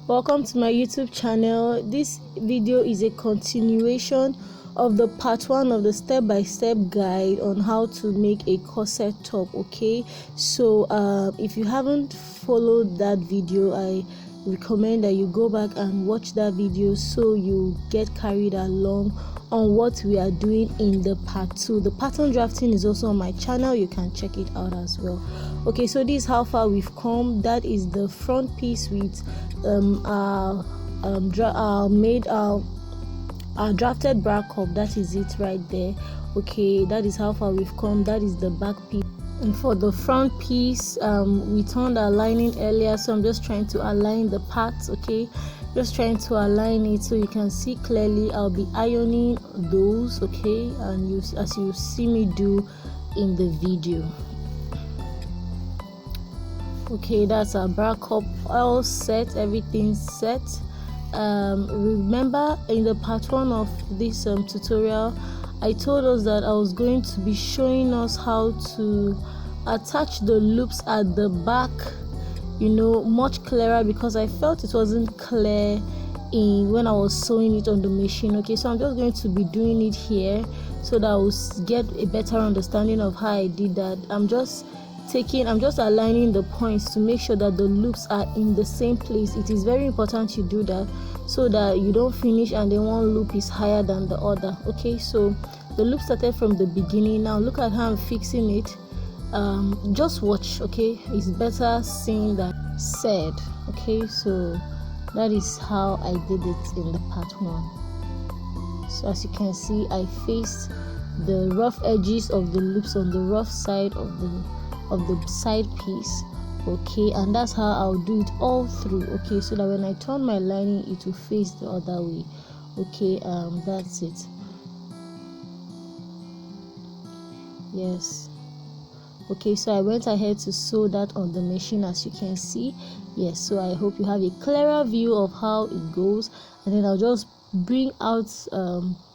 Welcome to my YouTube channel. This video is a continuation of the part 1 of the step-by-step guide on how to make a corset top. Okay, so if you haven't followed that video, I recommend that you go back and watch that video so you get carried along on what we are doing in the part 2. The pattern drafting is also on my channel, you can check it out as well. Okay, so this is how far we've come. That is the front piece with our drafted bra cup. That is it right there. Okay, that is how far we've come. That is the back piece. And for the front piece, we turned our lining earlier, so I'm just trying to align the parts. Okay, just trying to align it so you can see clearly. I'll be ironing those, okay, and as you see me do in the video. Okay, that's our bra cup all set, everything set. Remember in the part 1 of this tutorial, I told us that I was going to be showing us how to attach the loops at the back, you know, much clearer, because I felt it wasn't clear when I was sewing it on the machine. Okay, so I'm just going to be doing it here so that I will get a better understanding of how I did that. I'm just aligning the points to make sure that the loops are in the same place. It is very important you do that so that you don't finish and then one loop is higher than the other. Okay, so the loop started from the beginning. Now look at how I'm fixing it. Just watch. Okay, it's better seen than said. Okay, so that is how I did it in the part 1. So as you can see, I faced the rough edges of the loops on the rough side of the side piece. Okay, and that's how I'll do it all through. Okay, so that when I turn my lining, it will face the other way. Okay, that's it. Yes. Okay, so I went ahead to sew that on the machine, as you can see. Yes, so I hope you have a clearer view of how it goes, and then I'll just bring out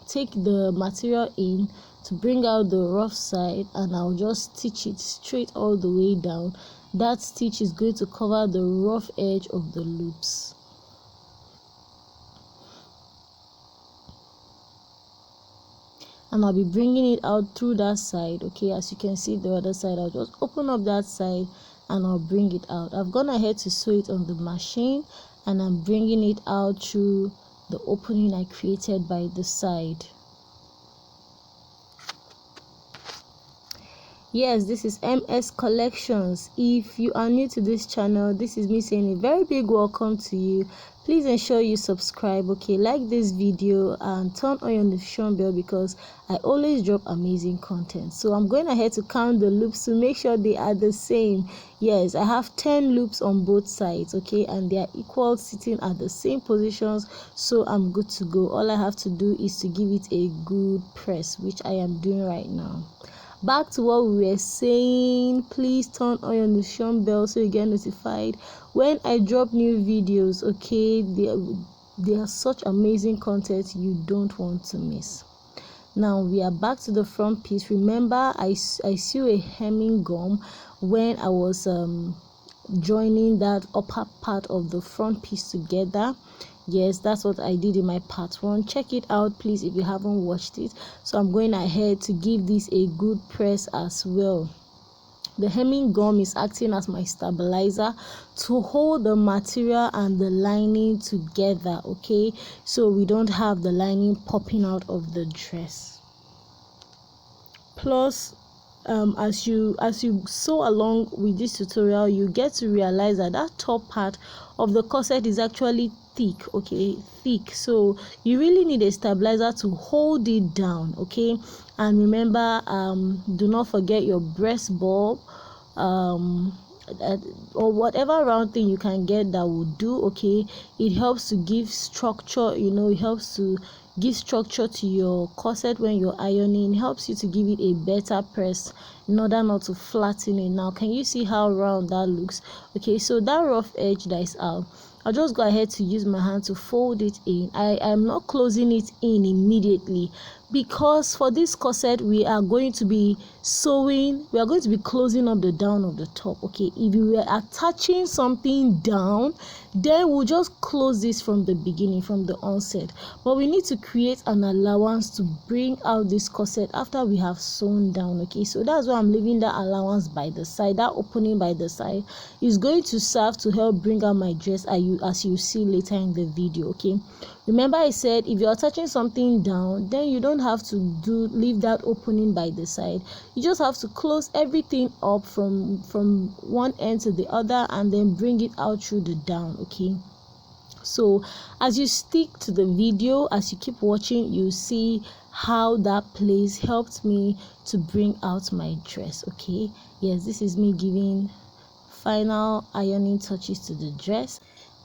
take the material in to bring out the rough side, and I'll just stitch it straight all the way down. That stitch is going to cover the rough edge of the loops. And I'll be bringing it out through that side. Okay, as you can see the other side, I'll just open up that side and I'll bring it out. I've gone ahead to sew it on the machine, and I'm bringing it out through the opening I created by the side. Yes, this is MS Collections. If you are new to this channel, this is me saying a very big welcome to you. Please ensure you subscribe, okay, like this video and turn on your notification bell, because I always drop amazing content. So I'm going ahead to count the loops to make sure they are the same. Yes, I have 10 loops on both sides, okay, and they are equal, sitting at the same positions, so I'm good to go. All I have to do is to give it a good press, which I am doing right now. Back to what we were saying, please turn on your notification bell so you get notified when I drop new videos. Okay, they are such amazing content you don't want to miss. Now we are back to the front piece. Remember, I sew a hemming gum when I was joining that upper part of the front piece together. Yes, that's what I did in my part 1. Check it out, please, if you haven't watched it. So I'm going ahead to give this a good press as well. The hemming gum is acting as my stabilizer to hold the material and the lining together, okay, so we don't have the lining popping out of the dress. Plus, as you sew along with this tutorial, you get to realize that top part of the corset is actually thick. Okay, thick, so you really need a stabilizer to hold it down. Okay, and remember, do not forget your breast bulb, or whatever round thing you can get that will do. Okay, it helps to give structure, you know, it helps to give structure to your corset when you're ironing. It helps you to give it a better press in order not to flatten it. Now can you see how round that looks? Okay, so that rough edge that is out, I'll just go ahead to use my hand to fold it in. I am not closing it in immediately. because for this corset we are going to be sewing, we are going to be closing up the down of the top. Okay, if you were attaching something down, then we'll just close this from the beginning, from the onset, but we need to create an allowance to bring out this corset after we have sewn down. Okay, so that's why I'm leaving that allowance by the side. That opening by the side is going to serve to help bring out my dress, as you see later in the video. Okay, remember I said if you're attaching something down, then you don't have to leave that opening by the side. You just have to close everything up from one end to the other and then bring it out through the down. Okay, so as you stick to the video, as you keep watching, you see how that place helped me to bring out my dress. Okay, yes, this is me giving final ironing touches to the dress,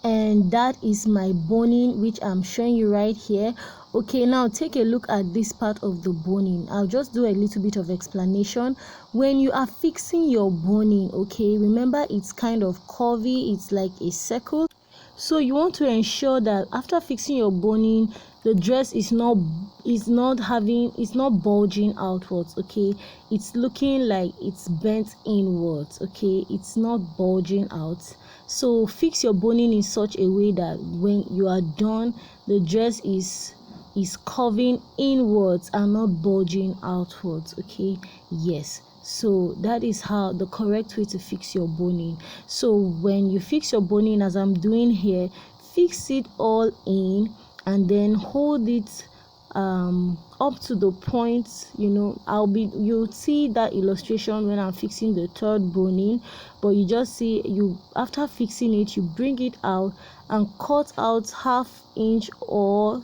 and that is my boning, which I'm showing you right here. Okay, now take a look at this part of the boning. I'll just do a little bit of explanation. When you are fixing your boning, okay, remember it's kind of curvy, it's like a circle, so you want to ensure that after fixing your boning, the dress is not bulging outwards. Okay, it's looking like it's bent inwards. Okay, it's not bulging out. So fix your boning in such a way that when you are done, the dress is curving inwards and not bulging outwards. Okay, yes, so that is how the correct way to fix your boning. So when you fix your boning, as I'm doing here, fix it all in and then hold it up to the point, you'll see that illustration when I'm fixing the third boning, but you just see, after fixing it, you bring it out and cut out 1/2 inch or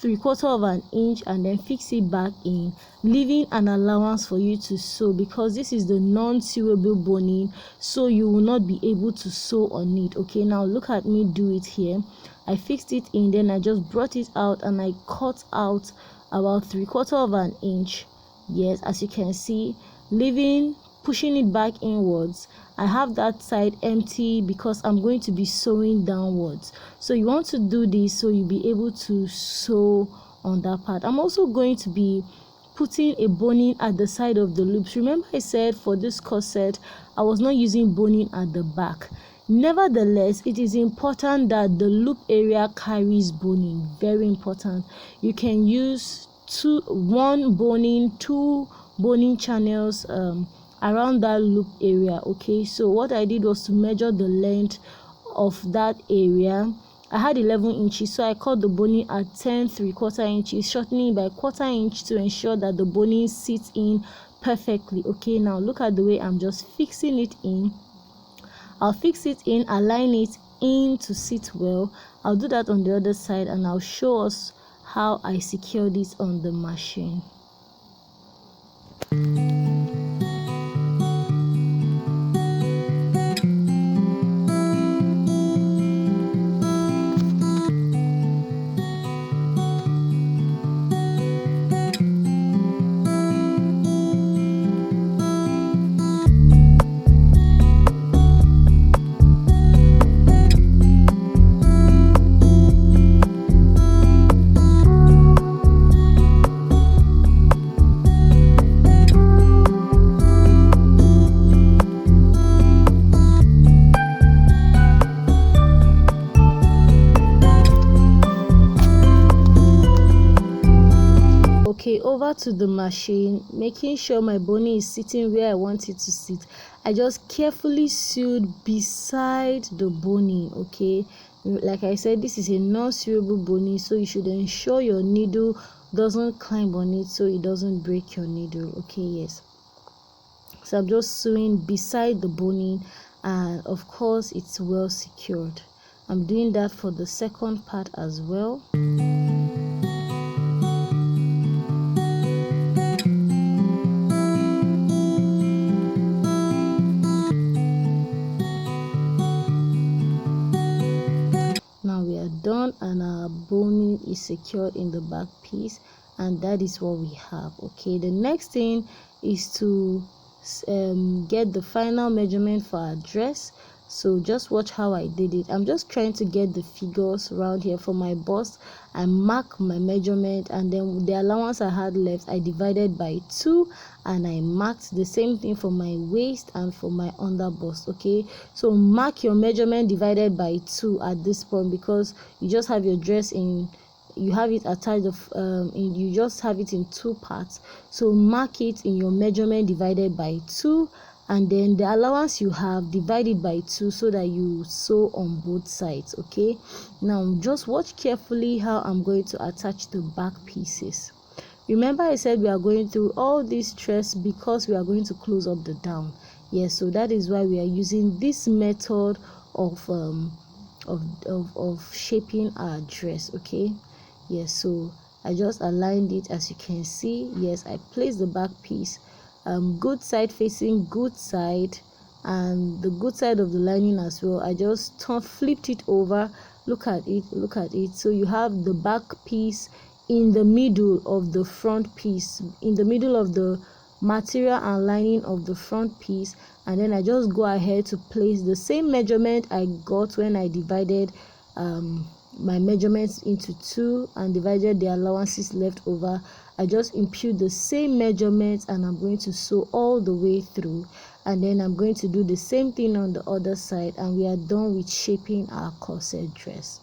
3/4 of an inch and then fix it back in, leaving an allowance for you to sew, because this is the non-sewable boning, so you will not be able to sew on it. Okay, now look at me do it here. I fixed it in, then I just brought it out and I cut out about 3/4 of an inch. Yes, as you can see, pushing it back inwards. I have that side empty because I'm going to be sewing downwards. So you want to do this so you'll be able to sew on that part. I'm also going to be putting a boning at the side of the loops. Remember I said for this corset I was not using boning at the back. Nevertheless, it is important that the loop area carries boning. Very important. You can use two boning channels around that loop area. Okay, so what I did was to measure the length of that area. I had 11 inches, so I cut the boning at 10 3/4 inches, shortening by 1/4 inch to ensure that the boning sits in perfectly. Okay, now look at the way I'm just fixing it in. I'll fix it in, align it in to sit well. I'll do that on the other side and I'll show us how I secure this on the machine. Okay, over to the machine, making sure my boning is sitting where I want it to sit. I just carefully sewed beside the boning. Okay, like I said, this is a non-sewable boning, so you should ensure your needle doesn't climb on it so it doesn't break your needle. Okay, yes, so I'm just sewing beside the boning, and of course it's well secured. I'm doing that for the second part as well. Now we are done and our boning is secured in the back piece, and that is what we have. Okay, the next thing is to get the final measurement for our dress. So just watch how I did it. I'm just trying to get the figures around here for my bust. I mark my measurement, and then the allowance I had left I divided by 2, and I marked the same thing for my waist and for my under bust. Okay, so mark your measurement divided by 2 at this point, because you just have your dress in, you have it attached of you just have it in 2 parts. So mark it in your measurement divided by 2, and then the allowance you have divided by 2, so that you sew on both sides. Okay, now just watch carefully how I'm going to attach the back pieces. Remember I said we are going through all this stress because we are going to close up the down. Yes, so that is why we are using this method of shaping our dress. Okay, yes, so I just aligned it, as you can see. Yes, I placed the back piece good side facing good side, and the good side of the lining as well. I just flipped it over. Look at it. So you have the back piece in the middle of the front piece, in the middle of the material and lining of the front piece, and then I just go ahead to place the same measurement I got when I divided my measurements into 2 and divided the allowances left over. I just impute the same measurements, and I'm going to sew all the way through, and then I'm going to do the same thing on the other side, and we are done with shaping our corset dress.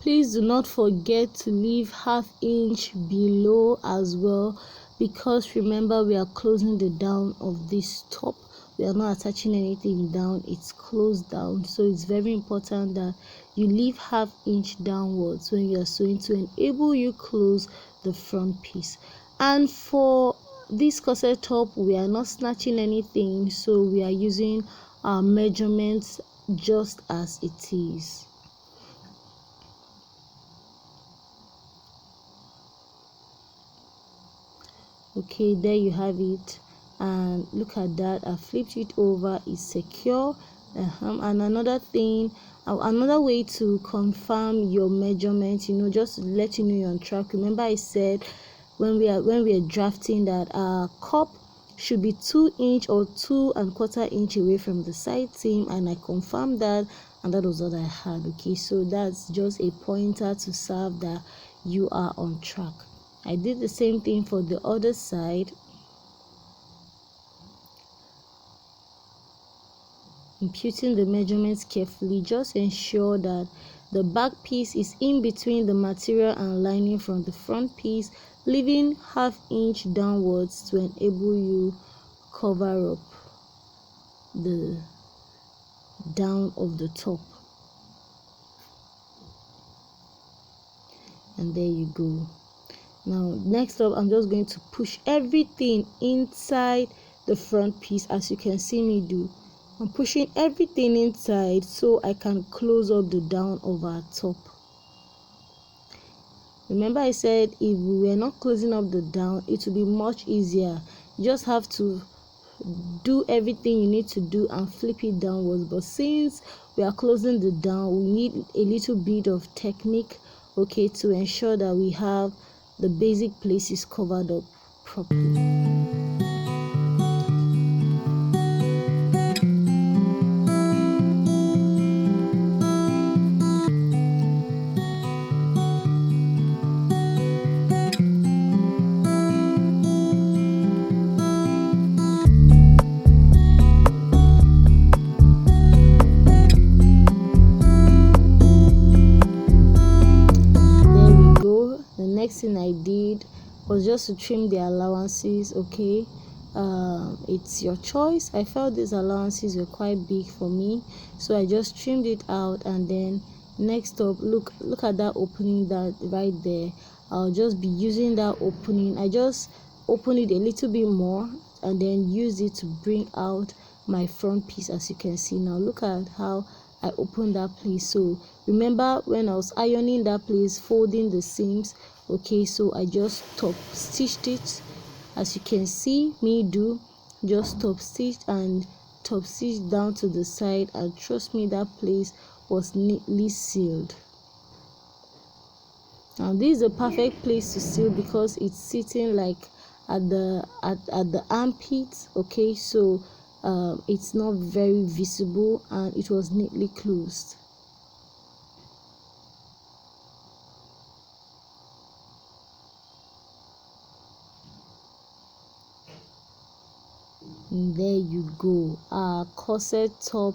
Please do not forget to leave ½ inch below as well, because remember we are closing the down of this top. We are not attaching anything down, it's closed down. So it's very important that you leave ½ inch downwards when you are sewing to enable you close the front piece. And for this corset top, we are not snatching anything, so we are using our measurements just as it is. Okay, there you have it, and look at that, I flipped it over, it's secure. And another thing, another way to confirm your measurement, just to let you know you're on track. Remember I said when we are drafting that our cup should be 2 inch or 2¼ inch away from the side seam, and I confirmed that, and that was what I had. Okay, so that's just a pointer to serve that you are on track. I did the same thing for the other side. Imputing the measurements carefully, just ensure that the back piece is in between the material and lining from the front piece, leaving ½ inch downwards to enable you cover up the down of the top. And there you go. Now next up, I'm just going to push everything inside the front piece, as you can see me do. I'm pushing everything inside so I can close up the down of our top. Remember I said if we were not closing up the down, it would be much easier. You just have to do everything you need to do and flip it downwards, but since we are closing the down, we need a little bit of technique, okay, to ensure that we have the basic places covered up properly. Next thing I did was just to trim the allowances. Okay, it's your choice. I felt these allowances were quite big for me, so I just trimmed it out. And then next up, look at that opening that right there. I'll just be using that opening. I just open it a little bit more and then use it to bring out my front piece. As you can see now, look at how I opened that place. So remember when I was ironing that place, folding the seams, okay, so I just top stitched it, as you can see me do. Just top stitched and top stitched down to the side, and trust me, that place was neatly sealed. Now this is a perfect place to seal because it's sitting like at the armpit. Okay, so it's not very visible, and it was neatly closed. And there you go, our corset top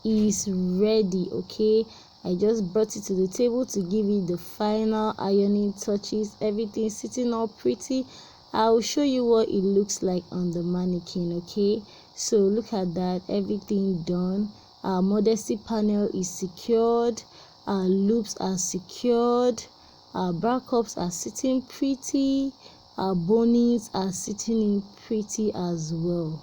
is ready. Okay, I just brought it to the table to give it the final ironing touches. Everything sitting all pretty. I'll show you what it looks like on the mannequin. Okay, so look at that, everything done. Our modesty panel is secured, our loops are secured, our bra cups are sitting pretty, our bonnets are sitting in pretty as well.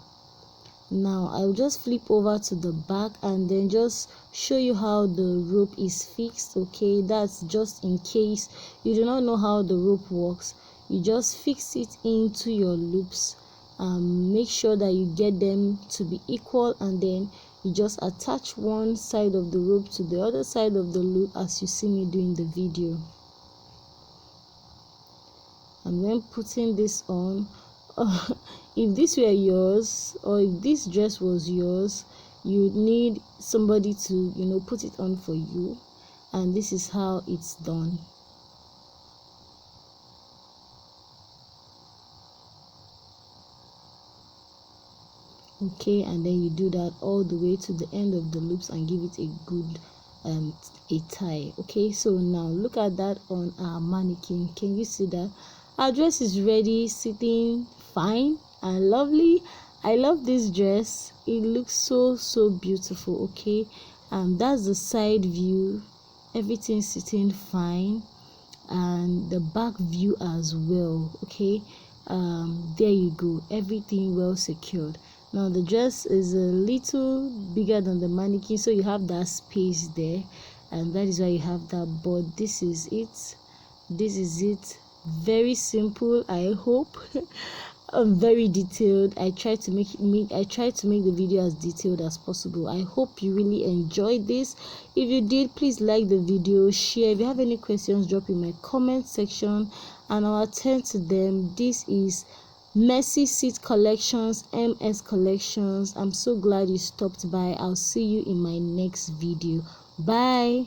Now I'll just flip over to the back and then just show you how the rope is fixed. Okay, that's just in case you do not know how the rope works. You just fix it into your loops, make sure that you get them to be equal, and then you just attach one side of the rope to the other side of the loop as you see me doing the video. And when putting this on, if this were yours, or if this dress was yours, you need somebody to put it on for you, and this is how it's done. Okay, and then you do that all the way to the end of the loops and give it a good a tie. Okay, so now look at that on our mannequin. Can you see that our dress is ready, sitting fine and lovely? I love this dress, it looks so beautiful. Okay, that's the side view, everything sitting fine, and the back view as well. Okay, there you go, everything well secured. Now the dress is a little bigger than the mannequin, so you have that space there, and that is why you have that. But this is it, very simple, I hope. Very detailed. I tried to make the video as detailed as possible. I hope you really enjoyed this. If you did, please like the video, share. If you have any questions, drop in my comment section and I'll attend to them. This is Messy Seat Collections, MS Collections. I'm so glad you stopped by. I'll see you in my next video. Bye.